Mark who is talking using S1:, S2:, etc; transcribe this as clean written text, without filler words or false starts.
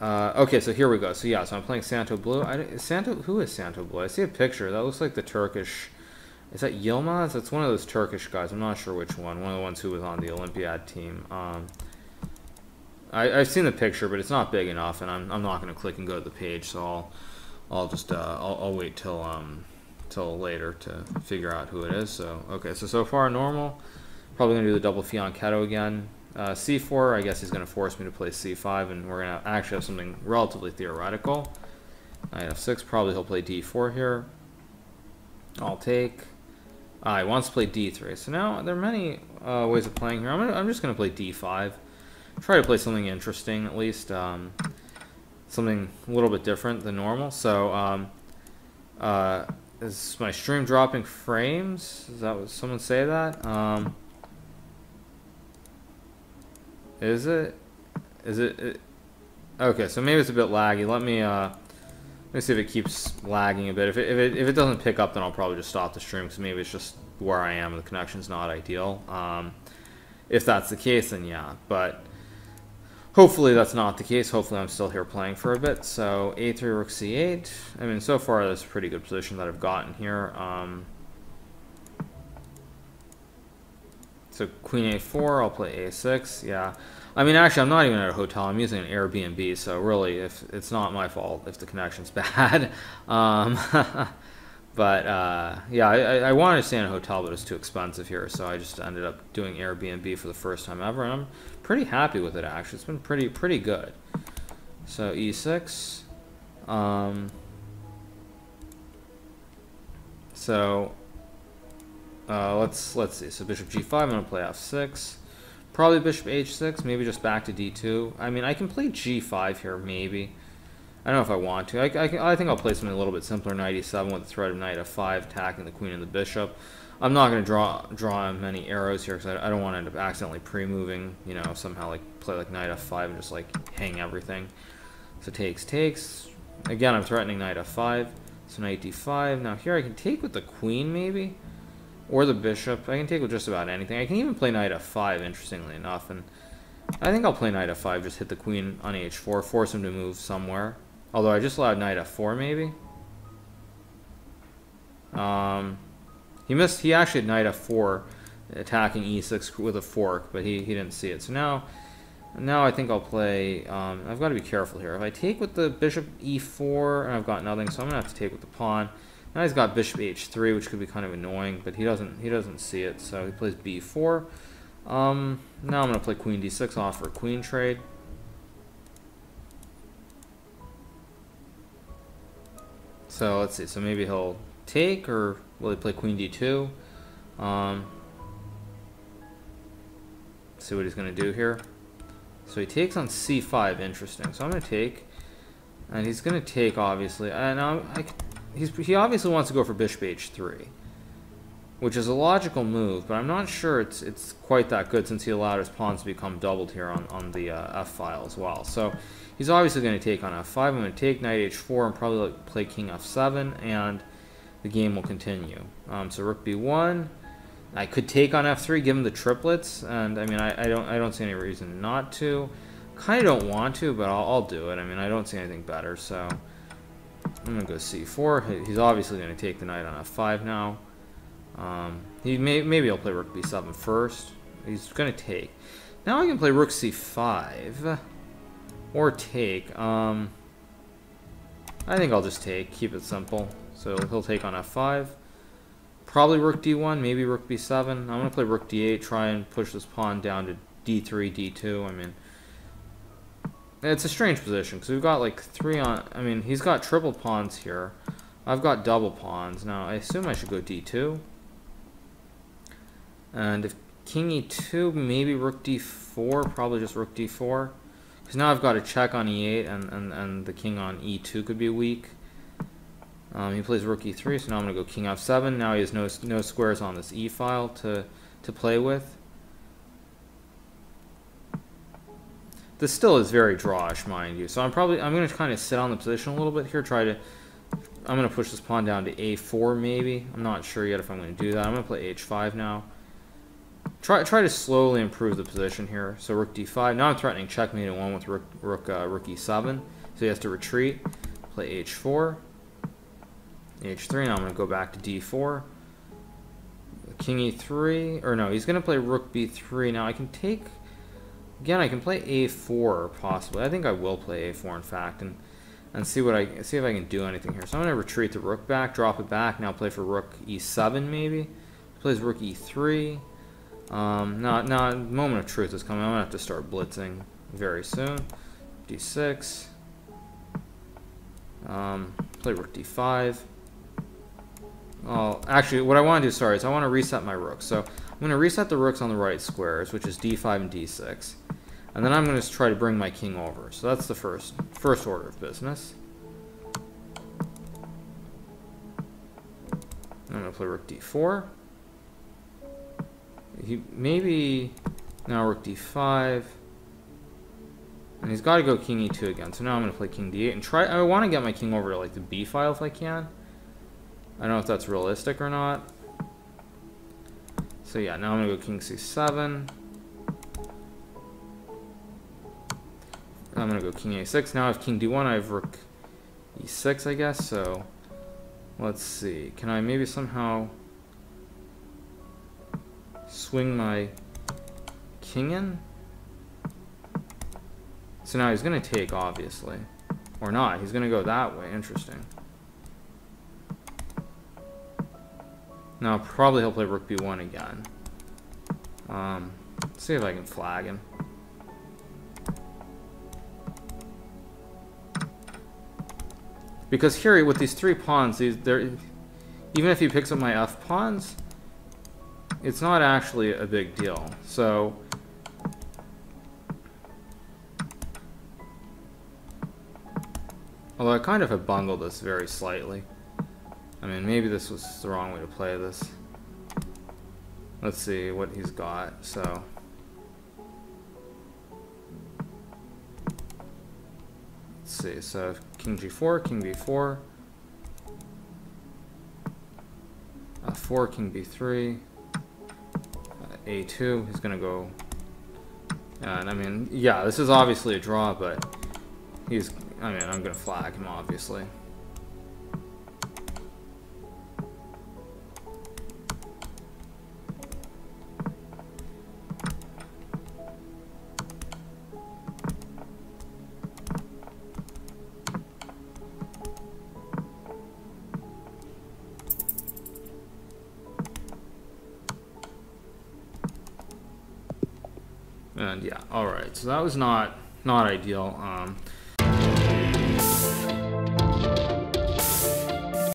S1: Okay, so here we go. So yeah, so I'm playing Santo Blue. Who is Santo Blue? I see a picture. That looks like the Turkish. Is that Yilmaz? It's one of those Turkish guys. I'm not sure which one. One of the ones who was on the Olympiad team. I've seen the picture, but it's not big enough, and I'm not going to click and go to the page. So I'll just I'll wait till later to figure out who it is. So okay, so far normal. Probably going to do the double fianchetto again. C4, I guess he's going to force me to play C5, and we're going to actually have something relatively theoretical. Knight F6, probably he'll play D4 here. I'll take. He wants to play D3. So now there are many ways of playing here. I'm just going to play D5. Try to play something interesting, at least. Something a little bit different than normal. So is my stream dropping frames? Is that what someone say that? Is it? Okay, so maybe it's a bit laggy. Let me see if it keeps lagging a bit. If it doesn't pick up, then I'll probably just stop the stream, because maybe it's just where I am and the connection's not ideal. If that's the case, then yeah. But hopefully that's not the case. Hopefully I'm still here playing for a bit. So A3, Rook C8. I mean, so far that's a pretty good position that I've gotten here. So Queen A4, I'll play A6, yeah. I mean, actually, I'm not even at a hotel. I'm using an Airbnb, so really, if it's not my fault if the connection's bad. But, yeah, I wanted to stay in a hotel, but it's too expensive here, so I just ended up doing Airbnb for the first time ever, and I'm pretty happy with it, actually. It's been pretty good. So E6. Let's see. So bishop G5, I'm going to play F6. Probably bishop H6, maybe just back to D2. I mean, I can play G5 here, maybe. I don't know if I want to. I think I'll play something a little bit simpler, knight E7 with the threat of knight F5, attacking the queen and the bishop. I'm not going to draw many arrows here, because I don't want to end up accidentally pre-moving, you know, somehow like play like knight F5 and just like hang everything. So takes. Again, I'm threatening knight F5. So knight D5. Now here I can take with the queen, maybe. Or the bishop. I can take with just about anything. I can even play knight F5, interestingly enough. And I think I'll play knight F5, just hit the queen on H4, force him to move somewhere. Although I just allowed knight F4, maybe. He actually had knight F4 attacking E6 with a fork, but he didn't see it. So now I think I'll play, I've got to be careful here. If I take with the bishop E4, and I've got nothing, so I'm going to have to take with the pawn. Now he's got bishop H3, which could be kind of annoying, but he doesn't see it, so he plays B4. Now I'm going to play queen D6 off for a queen trade. So let's see, so maybe he'll take, or will he play queen D2? See what he's going to do here. So he takes on C5, interesting. So I'm going to take, and he's going to take, obviously. And he obviously wants to go for bishop H3, which is a logical move, but I'm not sure it's quite that good, since he allowed his pawns to become doubled here on the F file as well. So he's obviously going to take on F5. I'm going to take knight H4 and probably play king F7, and the game will continue. So rook B1. I could take on F3, give him the triplets, and I mean I don't see any reason not to. Kind of don't want to, but I'll do it. I mean, I don't see anything better, so I'm going to go C4. He's obviously going to take the knight on F5 now. Maybe he'll play rook B7 first. He's going to take. Now I can play rook C5 or take. I think I'll just take. Keep it simple. So he'll take on F5. Probably rook D1, maybe rook B7. I'm going to play rook D8, try and push this pawn down to D3, D2. I mean, it's a strange position, because we've got like 3 on... I mean, he's got triple pawns here. I've got double pawns. Now, I assume I should go D2. And if king E2, maybe rook D4, probably just rook D4. Because now I've got a check on E8, and the king on E2 could be weak. He plays rook E3, so now I'm going to go king F7. Now he has no squares on this E file to play with. This still is very drawish, mind you. So I'm going to kind of sit on the position a little bit here. I'm going to push this pawn down to A4 maybe. I'm not sure yet if I'm going to do that. I'm going to play H5 now. try to slowly improve the position here. So rook d5. Now I'm threatening checkmate at 1 with rook e7. So he has to retreat. Play h4. h3. Now I'm going to go back to d4. King e3. Or no, he's going to play rook b3. Now I can take... Again, I can play a4 possibly. I think I will play a4 in fact, and see if I can do anything here. So I'm going to retreat the rook back, drop it back. Now play for rook e7 maybe. Plays rook e3. Now moment of truth is coming. I'm going to have to start blitzing very soon. d6. Play rook d5. Oh, actually, what I want to do, sorry, is I want to reset my rooks. So I'm going to reset the rooks on the right squares, which is d5 and d6. And then I'm going to try to bring my king over. So that's the first order of business. I'm going to play rook d4. Maybe now rook d5. And he's got to go king e2 again. So now I'm going to play king d8 and try. I want to get my king over to like the b file if I can. I don't know if that's realistic or not. So yeah, now I'm going to go king c7. I'm going to go king a6. Now I have king d1. I have rook e6, I guess. So let's see. Can I maybe somehow swing my king in? So now he's going to take, obviously. Or not. He's going to go that way. Interesting. Now, probably he'll play rook b1 again. Let's see if I can flag him. Because here, with these 3 pawns, even if he picks up my f pawns, it's not actually a big deal. So, although I kind of have bungled this very slightly. I mean, maybe this was the wrong way to play this. Let's see what he's got. So, let's see. So, king g4, king b4, 4, king b3, a2. He's gonna go. And I mean, yeah, this is obviously a draw, but he's. I mean, I'm gonna flag him, obviously. And yeah, all right. So that was not ideal.